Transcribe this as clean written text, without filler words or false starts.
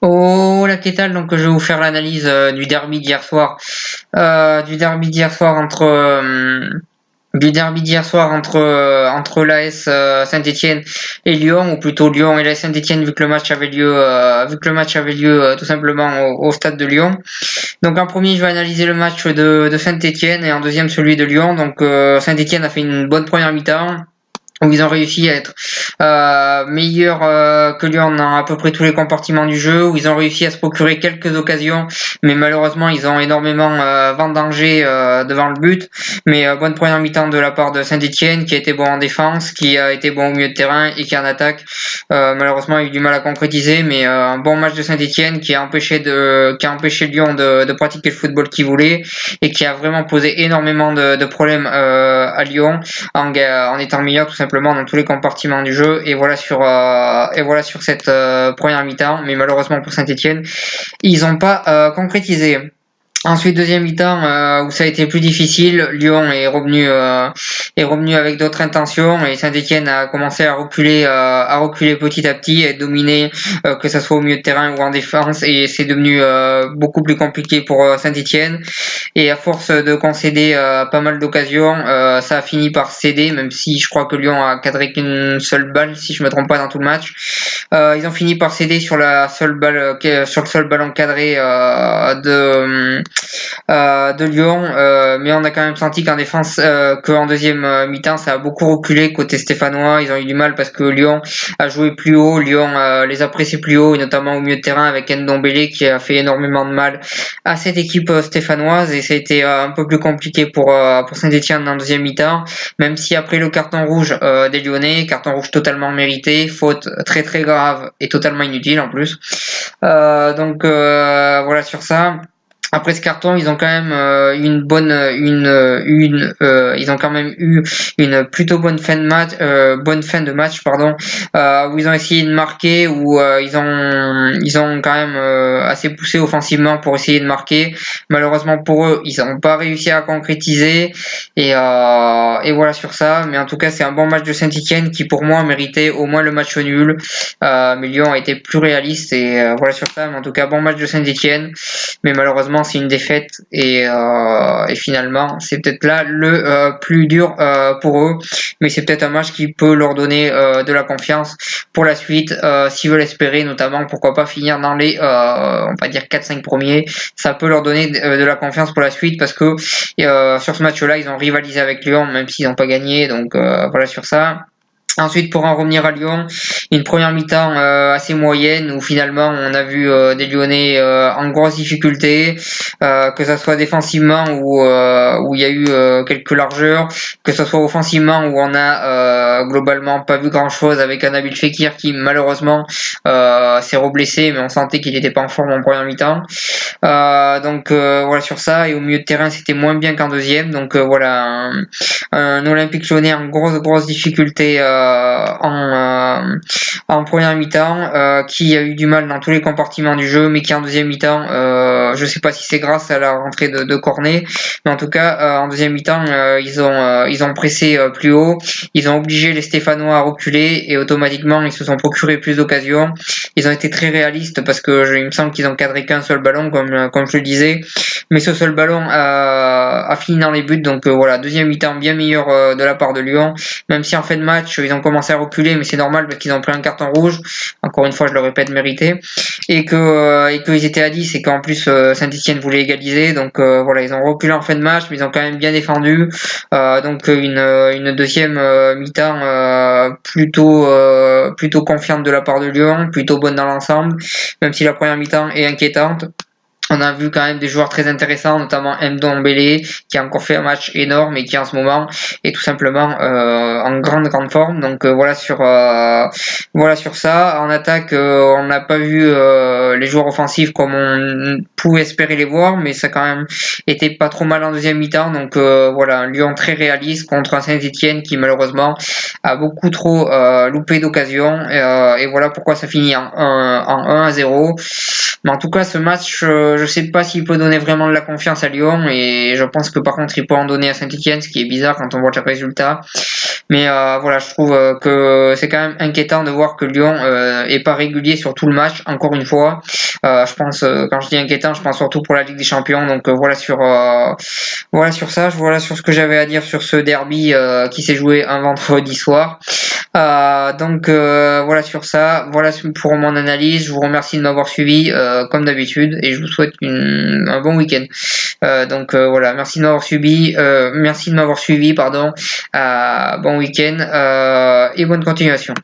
Oh la qu'est-ce donc je vais vous faire l'analyse du derby d'hier soir. Du derby d'hier soir entre l'AS Saint-Étienne et Lyon, ou plutôt Lyon et l'AS Saint-Étienne vu que le match avait lieu tout simplement au stade de Lyon. Donc en premier, je vais analyser le match de Saint-Étienne et en deuxième celui de Lyon. Donc Saint-Étienne a fait une bonne première mi-temps où ils ont réussi à être meilleurs que Lyon dans à peu près tous les compartiments du jeu, où ils ont réussi à se procurer quelques occasions, mais malheureusement ils ont énormément vendangé devant le but. Mais bonne première mi-temps de la part de Saint-Étienne, qui a été bon en défense, qui a été bon au milieu de terrain et qui en attaque malheureusement a eu du mal à concrétiser, mais un bon match de Saint-Étienne qui a empêché Lyon de pratiquer le football qu'il voulait et qui a vraiment posé énormément de problèmes à Lyon en étant meilleur tout simplement dans tous les compartiments du jeu. Et voilà sur cette première mi-temps, mais malheureusement pour Saint-Étienne, ils n'ont pas concrétisé. Ensuite, deuxième mi-temps où ça a été plus difficile, Lyon est revenu avec d'autres intentions et Saint-Étienne a commencé à reculer petit à petit et dominer que ça soit au milieu de terrain ou en défense, et c'est devenu beaucoup plus compliqué pour Saint-Étienne. Et à force de concéder pas mal d'occasions, ça a fini par céder, même si je crois que Lyon a cadré qu'une seule balle, si je me trompe pas, dans tout le match. Ils ont fini par céder sur la seule balle, sur le seul ballon cadré de Lyon, mais on a quand même senti qu'en défense, qu'en deuxième mi-temps, ça a beaucoup reculé côté stéphanois. Ils ont eu du mal parce que Lyon a joué plus haut, Lyon les a pressés plus haut, et notamment au milieu de terrain avec Ndombele qui a fait énormément de mal à cette équipe stéphanoise, et ça a été un peu plus compliqué pour Saint-Étienne en deuxième mi-temps, même si après le carton rouge des Lyonnais, carton rouge totalement mérité, faute très très grave et totalement inutile en plus. Donc voilà sur ça. Après ce carton, ils ont quand même ils ont quand même eu une plutôt bonne fin de match, pardon, où ils ont essayé de marquer, où ils ont quand même assez poussé offensivement pour essayer de marquer. Malheureusement pour eux, ils n'ont pas réussi à concrétiser, et voilà sur ça. Mais en tout cas, c'est un bon match de Saint-Étienne qui pour moi méritait au moins le match nul. Mais Lyon a été plus réaliste, et voilà sur ça. Mais en tout cas, bon match de Saint-Étienne, mais malheureusement c'est une défaite, et finalement c'est peut-être là le plus dur pour eux, mais c'est peut-être un match qui peut leur donner de la confiance pour la suite, s'ils veulent espérer notamment pourquoi pas finir dans les on va dire 4-5 premiers. Ça peut leur donner de la confiance pour la suite, parce que sur ce match là ils ont rivalisé avec Lyon même s'ils n'ont pas gagné, donc voilà sur ça. Ensuite, pour en revenir à Lyon, une première mi-temps assez moyenne, où finalement on a vu des Lyonnais en grosse difficulté, que ça soit défensivement où il y a eu quelques largeurs, que ce soit offensivement où on a globalement pas vu grand-chose, avec un Nabil Fekir qui malheureusement s'est reblessé, mais on sentait qu'il n'était pas en forme en première mi-temps. Donc voilà sur ça. Et au milieu de terrain, c'était moins bien qu'en deuxième. Donc voilà, un Olympique Lyonnais en grosse difficulté en première mi-temps, qui a eu du mal dans tous les compartiments du jeu, mais qui en deuxième mi-temps, je sais pas si c'est grâce à la rentrée de Cornet, mais en tout cas en deuxième mi-temps ils ont pressé plus haut, ils ont obligé les Stéphanois à reculer, et automatiquement ils se sont procuré plus d'occasions. Ils ont été très réalistes parce que il me semble qu'ils ont cadré qu'un seul ballon, comme je le disais, mais ce seul ballon a fini dans les buts. Donc voilà, deuxième mi-temps bien meilleur de la part de Lyon, même si en fin de match ils ont commencé à reculer, mais c'est normal parce qu'ils ont pris un carton rouge, encore une fois je le répète, mérité, et qu'ils étaient à 10, et qu'en plus Saint-Étienne voulait égaliser. Donc voilà, ils ont reculé en fin de match, mais ils ont quand même bien défendu. Donc une deuxième mi-temps plutôt confiante de la part de Lyon, plutôt bonne dans l'ensemble, même si la première mi-temps est inquiétante. On a vu quand même des joueurs très intéressants, notamment Ndombele, qui a encore fait un match énorme et qui en ce moment est tout simplement en grande forme. Donc voilà sur ça. En attaque, on n'a pas vu les joueurs offensifs comme on pouvait espérer les voir, mais ça a quand même été pas trop mal en deuxième mi-temps. Donc voilà, un Lyon très réaliste contre un Saint-Étienne qui malheureusement a beaucoup trop loupé d'occasions, et voilà pourquoi ça finit en 1-0. Mais en tout cas, ce match, je sais pas s'il peut donner vraiment de la confiance à Lyon, et je pense que par contre il peut en donner à Saint-Étienne, ce qui est bizarre quand on voit le résultat. Mais voilà, je trouve que c'est quand même inquiétant de voir que Lyon est pas régulier sur tout le match, encore une fois. Je pense, quand je dis inquiétant, je pense surtout pour la Ligue des Champions. Donc voilà sur ça, voilà sur ce que j'avais à dire sur ce derby qui s'est joué un vendredi soir. Voilà sur ça, voilà pour mon analyse. Je vous remercie de m'avoir suivi comme d'habitude et je vous souhaite un bon week-end. Voilà, merci de m'avoir suivi, pardon. Bon week-end et bonne continuation.